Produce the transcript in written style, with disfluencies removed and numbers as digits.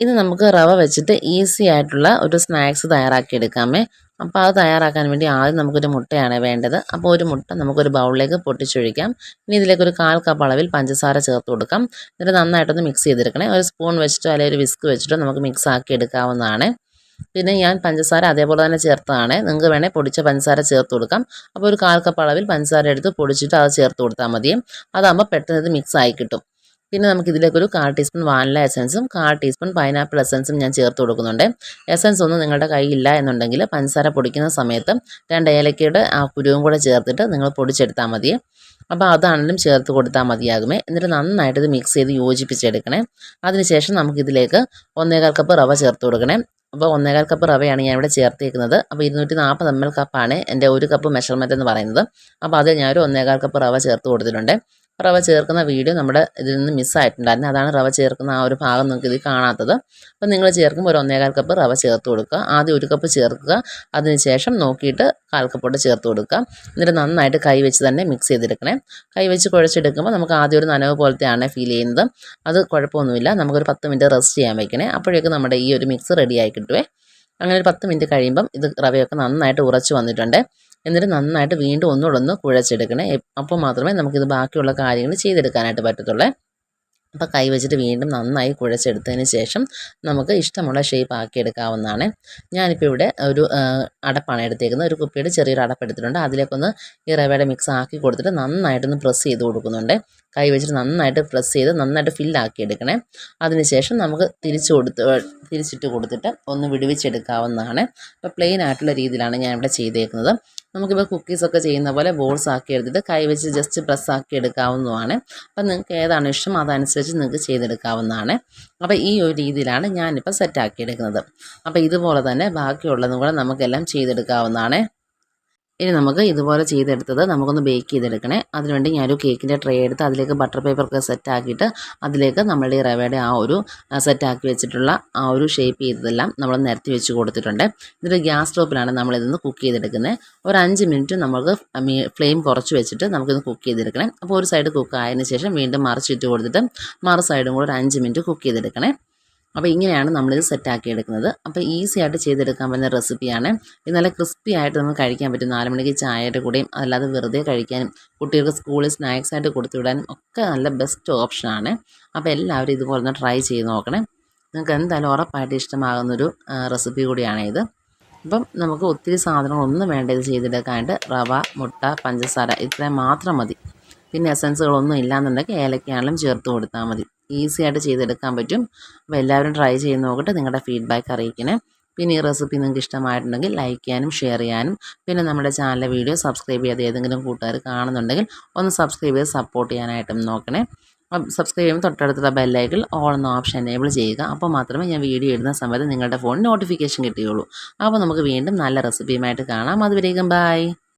ഇനി നമുക്ക് റവ വെച്ചിട്ട് ഈസി ആയിട്ടുള്ള ഒരു സ്നാക്സ് തയ്യാറാക്കിയെടുക്കാമേ. അപ്പോൾ അത് തയ്യാറാക്കാൻ വേണ്ടി ആദ്യം നമുക്കൊരു മുട്ടയാണ് വേണ്ടത്. അപ്പോൾ ഒരു മുട്ട നമുക്കൊരു ബൗളിലേക്ക് പൊട്ടിച്ചൊഴിക്കാം. ഇനി ഇതിലേക്ക് ഒരു 1/4 കപ്പ് അളവിൽ പഞ്ചസാര ചേർത്ത് കൊടുക്കാം. എന്നിട്ട് നന്നായിട്ടൊന്ന് മിക്സ് ചെയ്തെടുക്കണേ. ഒരു സ്പൂൺ വെച്ചിട്ടോ അല്ലെങ്കിൽ ഒരു വിസ്ക് വെച്ചിട്ടോ നമുക്ക് മിക്സ് ആക്കി എടുക്കാവുന്നതാണ്. പിന്നെ ഞാൻ പഞ്ചസാര അതേപോലെ തന്നെ ചേർത്തതാണ്. നിങ്ങൾക്ക് വേണേൽ പൊടിച്ച പഞ്ചസാര ചേർത്ത് കൊടുക്കാം. അപ്പോൾ ഒരു 1/4 കപ്പ് അളവിൽ പഞ്ചസാര എടുത്ത് പൊടിച്ചിട്ട് അത് ചേർത്ത് കൊടുത്താൽ മതി. അതാകുമ്പോൾ പെട്ടെന്ന് ഇത് മിക്സ് ആയി കിട്ടും. പിന്നെ നമുക്ക് ഇതിലേക്ക് ഒരു 1/4 ടീസ്പൂൺ വാനില എസൻസും 1/4 ടീസ്പൂൺ പൈനാപ്പിൾ എസൻസും ഞാൻ ചേർത്ത് കൊടുക്കുന്നുണ്ട്. എസൻസ് ഒന്നും നിങ്ങളുടെ കയ്യിലില്ല എന്നുണ്ടെങ്കിൽ പഞ്ചസാര പൊടിക്കുന്ന സമയത്ത് 2 ഏലക്കയുടെ ആ കുരുവും കൂടെ ചേർത്തിട്ട് നിങ്ങൾ പൊടിച്ചെടുത്താൽ മതി. അപ്പോൾ അതാണെങ്കിലും ചേർത്ത് കൊടുത്താൽ മതിയാകുമേ. എന്നിട്ട് നന്നായിട്ട് ഇത് മിക്സ് ചെയ്ത് യോജിപ്പിച്ചെടുക്കണേ. അതിനുശേഷം നമുക്കിതിലേക്ക് 1/4 കപ്പ് റവ ചേർത്ത് കൊടുക്കണേ. അപ്പോൾ 1/4 കപ്പ് റവയാണ് ഞാൻ ഇവിടെ ചേർത്തേക്കുന്നത്. അപ്പോൾ 240 ml കപ്പാണ് എൻ്റെ 1 കപ്പ് മെഷർമെൻറ്റ് എന്ന് പറയുന്നത്. അപ്പോൾ അതിൽ ഞാനൊരു 1/4 കപ്പ് റവ ചേർത്ത് കൊടുത്തിട്ടുണ്ട്. റവ ചേർക്കുന്ന വീഡിയോ നമ്മുടെ ഇതിൽ നിന്ന് മിസ്സായിട്ടുണ്ടായിരുന്നു. അതാണ് റവ ചേർക്കുന്ന ആ ഒരു ഭാഗം നിങ്ങൾക്ക് ഇതിൽ കാണാത്തത്. അപ്പോൾ നിങ്ങൾ ചേർക്കുമ്പോൾ ഒരു 1/4 കപ്പ് റവ ചേർത്ത് കൊടുക്കുക. ആദ്യം 1 കപ്പ് ചേർക്കുക. അതിനുശേഷം നോക്കിയിട്ട് 1/4 കപ്പോട്ട് ചേർത്ത് കൊടുക്കുക. എന്നിട്ട് നന്നായിട്ട് കൈ വെച്ച് തന്നെ മിക്സ് ചെയ്തെടുക്കണേ. കൈ വെച്ച് കുഴച്ചെടുക്കുമ്പോൾ നമുക്ക് ആദ്യം ഒരു നനവ് പോലത്തെയാണ് ഫീൽ ചെയ്യുന്നത്. അത് കുഴപ്പമൊന്നുമില്ല. നമുക്കൊരു 10 മിനിറ്റ് റെസ്റ്റ് ചെയ്യാൻ വയ്ക്കണേ. അപ്പോഴേക്കും നമ്മുടെ ഈ ഒരു മിക്സ് റെഡിയായി കിട്ടുവേ. അങ്ങനെ ഒരു 10 മിനിറ്റ് കഴിയുമ്പം ഇത് റവയൊക്കെ നന്നായിട്ട് ഉറച്ച് വന്നിട്ടുണ്ട്. എന്നിട്ട് നന്നായിട്ട് വീണ്ടും ഒന്നുകൂടെ ഒന്ന് കുഴച്ചെടുക്കണേ. അപ്പോൾ മാത്രമേ നമുക്കിത് ബാക്കിയുള്ള കാര്യങ്ങൾ ചെയ്തെടുക്കാനായിട്ട് പറ്റത്തുള്ളൂ. അപ്പോൾ കൈ വെച്ചിട്ട് വീണ്ടും നന്നായി കുഴച്ചെടുത്തതിന് ശേഷം നമുക്ക് ഇഷ്ടമുള്ള ഷേപ്പ് ആക്കി എടുക്കാവുന്നതാണ്. ഞാനിപ്പോൾ ഇവിടെ ഒരു അടപ്പാണ് എടുത്തേക്കുന്നത്. ഒരു കുപ്പിയുടെ ചെറിയൊരു അടപ്പ് എടുത്തിട്ടുണ്ട്. അതിലേക്കൊന്ന് ഈ റവയുടെ മിക്സ് ആക്കി കൊടുത്തിട്ട് നന്നായിട്ടൊന്ന് പ്രസ് ചെയ്ത് കൊടുക്കുന്നുണ്ട്. കൈ വെച്ചിട്ട് നന്നായിട്ട് പ്രസ് ചെയ്ത് നന്നായിട്ട് ഫില്ലാക്കി എടുക്കണേ. അതിനുശേഷം നമുക്ക് തിരിച്ചിട്ട് കൊടുത്തിട്ട് ഒന്ന് വിടുവിച്ചെടുക്കാവുന്നതാണ്. അപ്പോൾ പ്ലെയിൻ ആയിട്ടുള്ള രീതിയിലാണ് ഞാൻ ഇവിടെ ചെയ്തേക്കുന്നത്. നമുക്കിപ്പോൾ കുക്കീസൊക്കെ ചെയ്യുന്ന പോലെ ബോൾസ് ആക്കി എടുത്തിട്ട് കൈ വെച്ച് ജസ്റ്റ് പ്രസ് ആക്കി എടുക്കാവുന്നതാണ്. അപ്പം നിങ്ങൾക്ക് ഏതാണ് ഇഷ്ടം അതനുസരിച്ച് നിങ്ങൾക്ക് ചെയ്തെടുക്കാവുന്നതാണ്. അപ്പോൾ ഈ ഒരു രീതിയിലാണ് ഞാനിപ്പോൾ സെറ്റാക്കി എടുക്കുന്നത്. അപ്പോൾ ഇതുപോലെ തന്നെ ബാക്കിയുള്ളതും കൂടെ നമുക്കെല്ലാം ചെയ്തെടുക്കാവുന്നതാണ്. ഇനി നമുക്ക് ഇതുപോലെ ചെയ്തെടുത്തത് നമുക്കൊന്ന് ബേക്ക് ചെയ്തെടുക്കണേ. അതിനുവേണ്ടി ഞാനൊരു കേക്കിൻ്റെ ട്രേ എടുത്ത് അതിലേക്ക് ബട്ടർ പേപ്പറൊക്കെ സെറ്റാക്കിയിട്ട് അതിലേക്ക് നമ്മളുടെ ഈ റവയുടെ ആ ഒരു സെറ്റാക്കി വെച്ചിട്ടുള്ള ആ ഒരു ഷേപ്പ് ചെയ്തതെല്ലാം നമ്മൾ നിരത്തി വെച്ച് കൊടുത്തിട്ടുണ്ട്. എന്നിട്ട് ഗ്യാസ് സ്റ്റോപ്പിലാണ് നമ്മളിതൊന്ന് കുക്ക് ചെയ്തെടുക്കുന്നത്. ഒരു 5 മിനിറ്റ് നമുക്ക് ഫ്ലെയിം കുറച്ച് വെച്ചിട്ട് നമുക്കിത് കുക്ക് ചെയ്തെടുക്കണേ. അപ്പോൾ ഒരു സൈഡ് കുക്ക് ആയതിനു ശേഷം വീണ്ടും മറിച്ചിട്ട് കൊടുത്തിട്ട് മറു സൈഡും കൂടെ ഒരു 5 മിനിറ്റ് കുക്ക് ചെയ്തെടുക്കണേ. അപ്പോൾ ഇങ്ങനെയാണ് നമ്മളിത് സെറ്റാക്കി എടുക്കുന്നത്. അപ്പോൾ ഈസി ആയിട്ട് ചെയ്തെടുക്കാൻ പറ്റുന്ന റെസിപ്പിയാണ്. ഇത് നല്ല ക്രിസ്പി ആയിട്ട് നമുക്ക് കഴിക്കാൻ പറ്റും. 4 മണിക്ക് ചായയുടെ കൂടെയും അല്ലാതെ വെറുതെ കഴിക്കാനും കുട്ടികൾക്ക് സ്കൂളിൽ സ്നാക്സ് ആയിട്ട് കൊടുത്തു വിടാനും ഒക്കെ നല്ല ബെസ്റ്റ് ഓപ്ഷനാണ്. അപ്പോൾ എല്ലാവരും ഇതുപോലെ ഒന്ന് ട്രൈ ചെയ്ത് നോക്കണേ. നിങ്ങൾക്ക് എന്തായാലും ഉറപ്പായിട്ട് ഇഷ്ടമാകുന്നൊരു റെസിപ്പി കൂടിയാണ് ഇത്. അപ്പം നമുക്ക് ഒത്തിരി സാധനങ്ങളൊന്നും വേണ്ട ഇത് ചെയ്തെടുക്കാനായിട്ട്. റവ, മുട്ട, പഞ്ചസാര ഇത്രയും മാത്രം മതി. പിന്നെ എസൻസുകളൊന്നും ഇല്ലാന്നുണ്ടെങ്കിൽ ഏലക്കയാണെങ്കിലും ചേർത്ത് കൊടുത്താൽ മതി. ഈസി ആയിട്ട് ചെയ്തെടുക്കാൻ പറ്റും. അപ്പോൾ എല്ലാവരും ട്രൈ ചെയ്ത് നോക്കിയിട്ട് നിങ്ങളുടെ ഫീഡ്ബാക്ക് അറിയിക്കണേ. പിന്നെ ഈ റെസിപ്പി നിങ്ങൾക്ക് ഇഷ്ടമായിട്ടുണ്ടെങ്കിൽ ലൈക്ക് ചെയ്യാനും ഷെയർ ചെയ്യാനും പിന്നെ നമ്മുടെ ചാനലിലെ വീഡിയോ സബ്സ്ക്രൈബ് ചെയ്യാതെ ഏതെങ്കിലും കൂട്ടുകാർ കാണുന്നുണ്ടെങ്കിൽ ഒന്ന് സബ്സ്ക്രൈബ് ചെയ്ത് സപ്പോർട്ട് ചെയ്യാനായിട്ടും നോക്കണേ. സബ്സ്ക്രൈബ് ചെയ്യുമ്പോൾ തൊട്ടടുത്തുള്ള ബെല്ലൈക്കൺ ഓൾ എന്ന ഓപ്ഷൻ എനേബിൾ ചെയ്യുക. അപ്പോൾ മാത്രമേ ഞാൻ വീഡിയോ ഇടുന്ന സമയത്ത് നിങ്ങളുടെ ഫോണിൽ നോട്ടിഫിക്കേഷൻ കിട്ടുകയുള്ളൂ. അപ്പോൾ നമുക്ക് വീണ്ടും നല്ല റെസിപ്പിയുമായിട്ട് കാണാം. അതുവരേക്കും ബൈ.